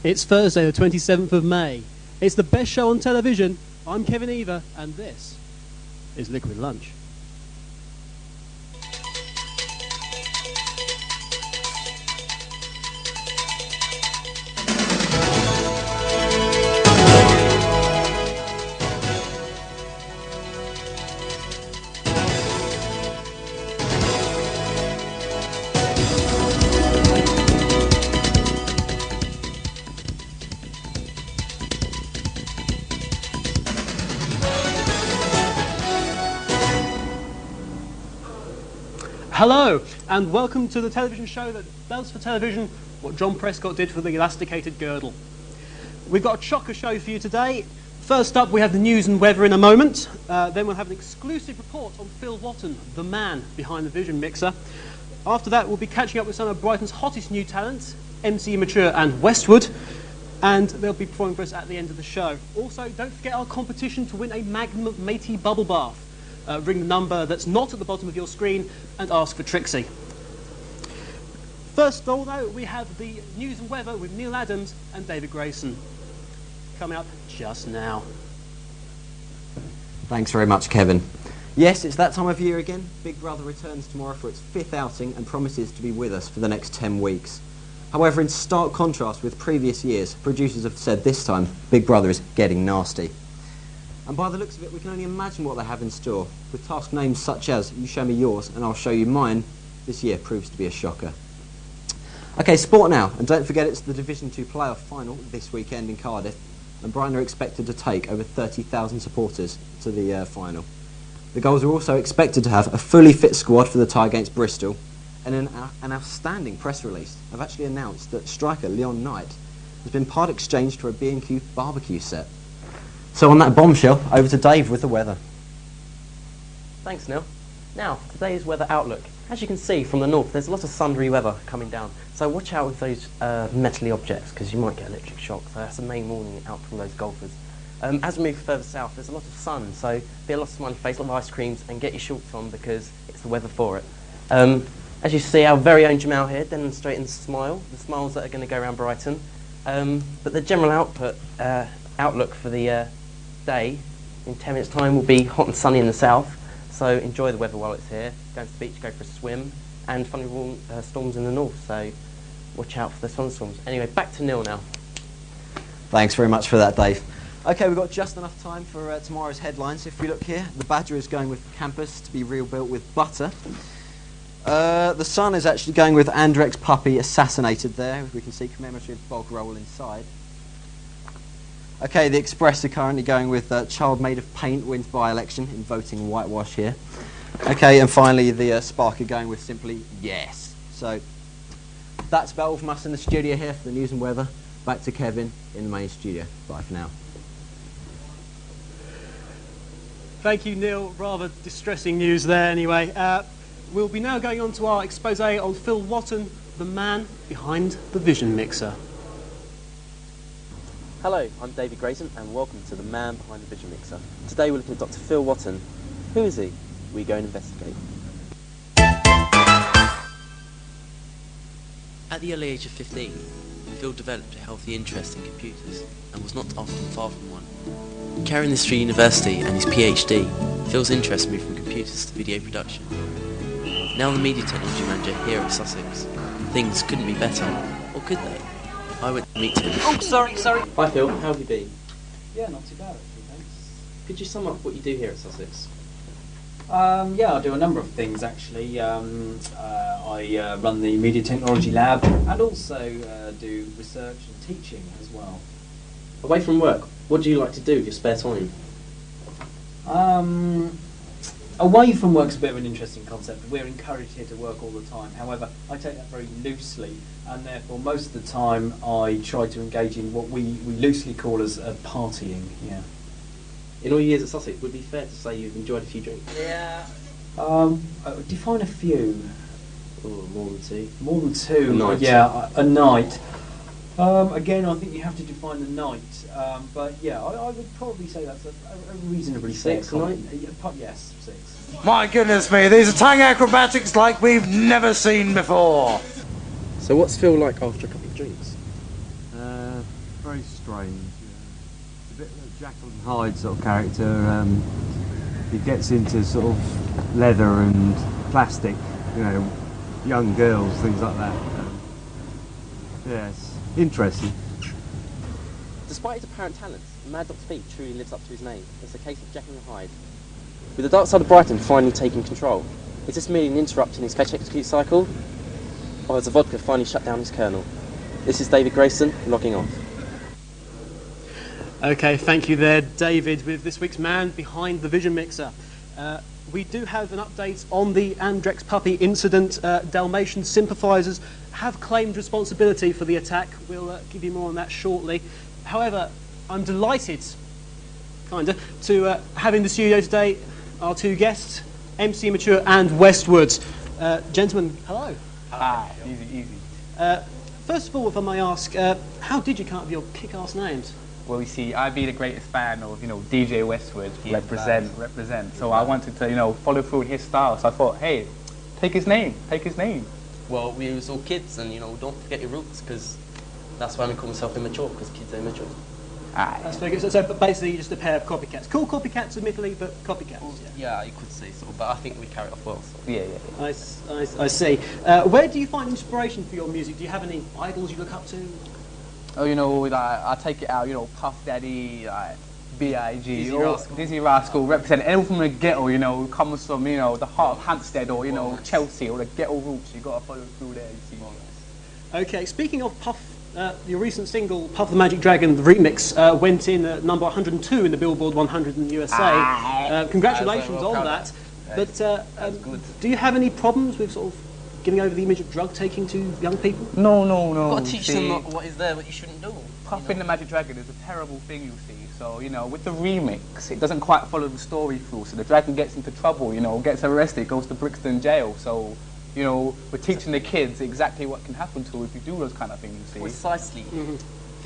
It's Thursday, the 27th of May. It's the best show on television. I'm Kevin Eva, and this is Liquid Lunch. Hello, and welcome to the television show that does for television what John Prescott did for the elasticated girdle. We've got a chocker show for you today. First up, we have the news and weather in a moment. Then we'll have an exclusive report on Phil Watton, the man behind the Vision Mixer. After that, we'll be catching up with some of Brighton's hottest new talents, MC Mature and Westwood, and they'll be performing for us at the end of the show. Also, don't forget our competition to win a Magnum Matey bubble bath. Ring the number that's not at the bottom of your screen and ask for Trixie. First of all, though, we have the news and weather with Neil Adams and David Grayson. Coming up just now. Thanks very much, Kevin. Yes, it's that time of year again. Big Brother returns tomorrow for its 5th outing and promises to be with us for the next 10 weeks. However, in stark contrast with previous years, producers have said this time Big Brother is getting nasty. And by the looks of it, we can only imagine what they have in store. With task names such as, you show me yours and I'll show you mine, this year proves to be a shocker. OK, sport now, and don't forget it's the Division 2 playoff final this weekend in Cardiff, and Brighton are expected to take over 30,000 supporters to the final. The Goals are also expected to have a fully fit squad for the tie against Bristol, and an outstanding press release have actually announced that striker Leon Knight has been part exchanged for a B&Q barbecue set. So on that bombshell, over to Dave with the weather. Thanks, Neil. Now, today's weather outlook. As you can see from the north, there's a lot of thundery weather coming down. So watch out with those metally objects, because you might get electric shock. So that's the main warning out from those golfers. As we move further south, there's a lot of sun. So be a lot of smiley face, a lot of ice creams, and get your shorts on because it's the weather for it. As you see, our very own Jamal here demonstrating the smiles that are going to go around Brighton. But the general outlook for the day in 10 minutes time will be hot and sunny in the south, so enjoy the weather while it's here. Go to the beach, go for a swim, and funny storms in the north, so watch out for the thunderstorms. Anyway, back to Neil now. Thanks very much for that, Dave. OK, we've got just enough time for tomorrow's headlines. If we look here, the Badger is going with Campus to be rebuilt with butter. The Sun is actually going with Andrek's puppy assassinated there. We can see commemorative bog roll inside. OK, the Express are currently going with Child Made of Paint wins by-election in voting whitewash here. OK, and finally the Spark are going with simply yes. So that's about all from us in the studio here for the news and weather. Back to Kevin in the main studio. Bye for now. Thank you, Neil. Rather distressing news there anyway. We'll be now going on to our expose on Phil Watton, the man behind the Vision Mixer. Hello, I'm David Grayson and welcome to the man behind the Vision Mixer. Today we're looking at Dr. Phil Watton. Who is he? We go and investigate. At the early age of 15, Phil developed a healthy interest in computers and was not often far from one. Carrying this through university and his PhD, Phil's interest moved from computers to video production. Now the media technology manager here at Sussex. Things couldn't be better, or could they? I went to meet him. Oh, sorry. Hi Phil, how have you been? Yeah, not too bad actually, thanks. Could you sum up what you do here at Sussex? Yeah, I do a number of things actually. I run the Media Technology Lab and also do research and teaching as well. Away from work, what do you like to do with your spare time? Away from work's a bit of an interesting concept. We're encouraged here to work all the time. However, I take that very loosely, and therefore most of the time I try to engage in what we loosely call as partying. Yeah. In all your years at Sussex, would it be fair to say you've enjoyed a few drinks? Yeah. Define a few. Oh, more than two. More than two. A night. Yeah, a night. Again, I think you have to define the night. But yeah, I would probably say that's a reasonably fair comment. Yes, 6. My goodness me, these are tongue acrobatics like we've never seen before. So what's Phil like after a couple of drinks? very strange. It's a bit like Jekyll and Hyde sort of character. He gets into sort of leather and plastic, you know, young girls, things like that. Yes, interesting. Despite his apparent talents, Mad Dr. P truly lives up to his name. It's a case of Jekyll and Hyde. With the dark side of Brighton finally taking control, is this merely an interrupt in his fetch execute cycle? Or has the vodka finally shut down his kernel? This is David Grayson, logging off. Okay, thank you there, David, with this week's man behind the Vision Mixer. We do have an update on the Andrex puppy incident. Dalmatian sympathisers have claimed responsibility for the attack. We'll give you more on that shortly. However, I'm delighted, to have in the studio today our two guests, MC Mature and Westwood. Gentlemen, hello. Hi. Easy. First of all, if I may ask, how did you come up with your kick-ass names? Well, you see, I'd be the greatest fan of, DJ Westwood, represent. So I wanted to, follow through with his style. So I thought, hey, take his name. Well, we was all kids, and don't forget your roots, because that's why I call myself immature, because kids are immature. That's very good. So basically, just a pair of copycats. Cool copycats, admittedly, but copycats. Yeah, you could say so, but I think we carry it off well. So. Yeah. I see. Where do you find inspiration for your music? Do you have any idols you look up to? Oh, I take it out, Puff Daddy, B.I.G., Dizzy Rascal, represent anyone from the ghetto, comes from, the heart of Hampstead or, Chelsea or the ghetto roots. You got to follow through there, you see. Okay, speaking of Puff, your recent single, Puff the Magic Dragon, the remix, went in at number 102 in the Billboard 100 in the USA. Congratulations on that. But do you have any problems with sort of giving over the image of drug taking to young people? No. You've got to teach them what is there, what you shouldn't do. Puffing the Magic Dragon is a terrible thing, you see. So, with the remix, it doesn't quite follow the story through. So the dragon gets into trouble, gets arrested, goes to Brixton jail. So, we're teaching the kids exactly what can happen to if you do those kind of things, you see. Precisely.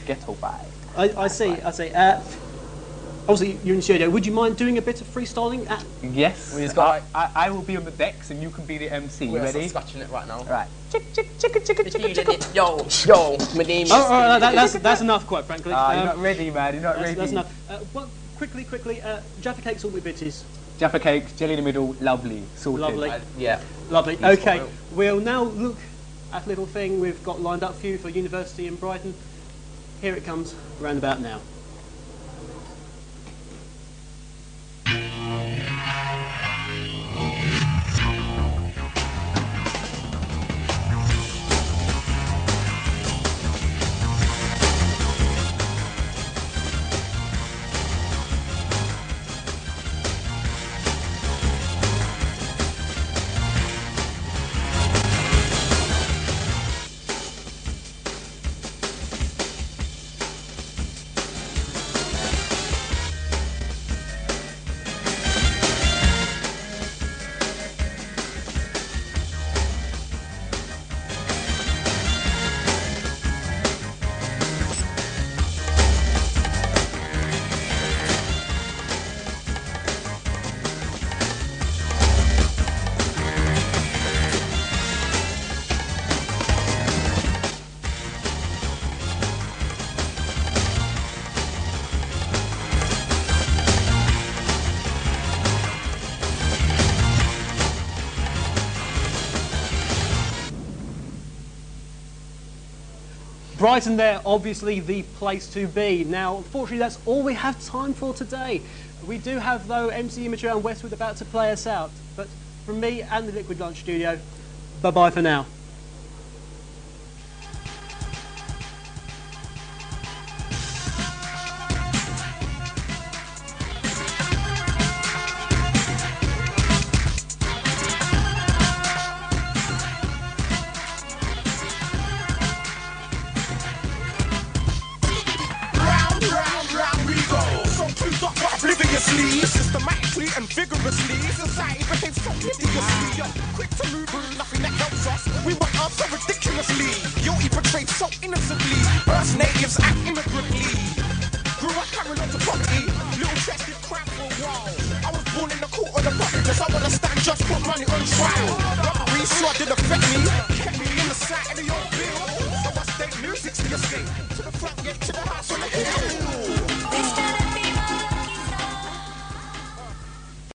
Ghetto vibe. I see. Obviously, you're in the studio. Would you mind doing a bit of freestyling? Yes. I will be on the decks and you can be the MC. We're ready? scratching it right now. Right. Yo, my name is... That's enough, quite frankly. You're not ready, man. You're not ready. That's enough. Well, quickly, Jaffa cakes, all with bitches. Jaffa cakes, jelly in the middle, lovely. Sorted. Lovely. Yeah. Lovely. Okay, we'll now look at a little thing we've got lined up for you for University in Brighton. Here it comes, round about now. Brighton there, obviously the place to be. Now, unfortunately, that's all we have time for today. We do have, though, MC Immature and Westwood about to play us out. But from me and the Liquid Lunch Studio, bye-bye for now. Systematically and vigorously, society behaves so hideously. Yo, quick to move, nothing that helps us. We want us so ridiculously. Guilty portrayed so innocently. First natives act immigrantly. Grew up parallel to poverty. Little chested crap for a while. I was born in the court of the populace. I wanna stand just put money on trial. Robbery sure did affect me. Kept me in the sight of the old bill. So I stayed music bricks to escape. To the front gate, to the house on the hill.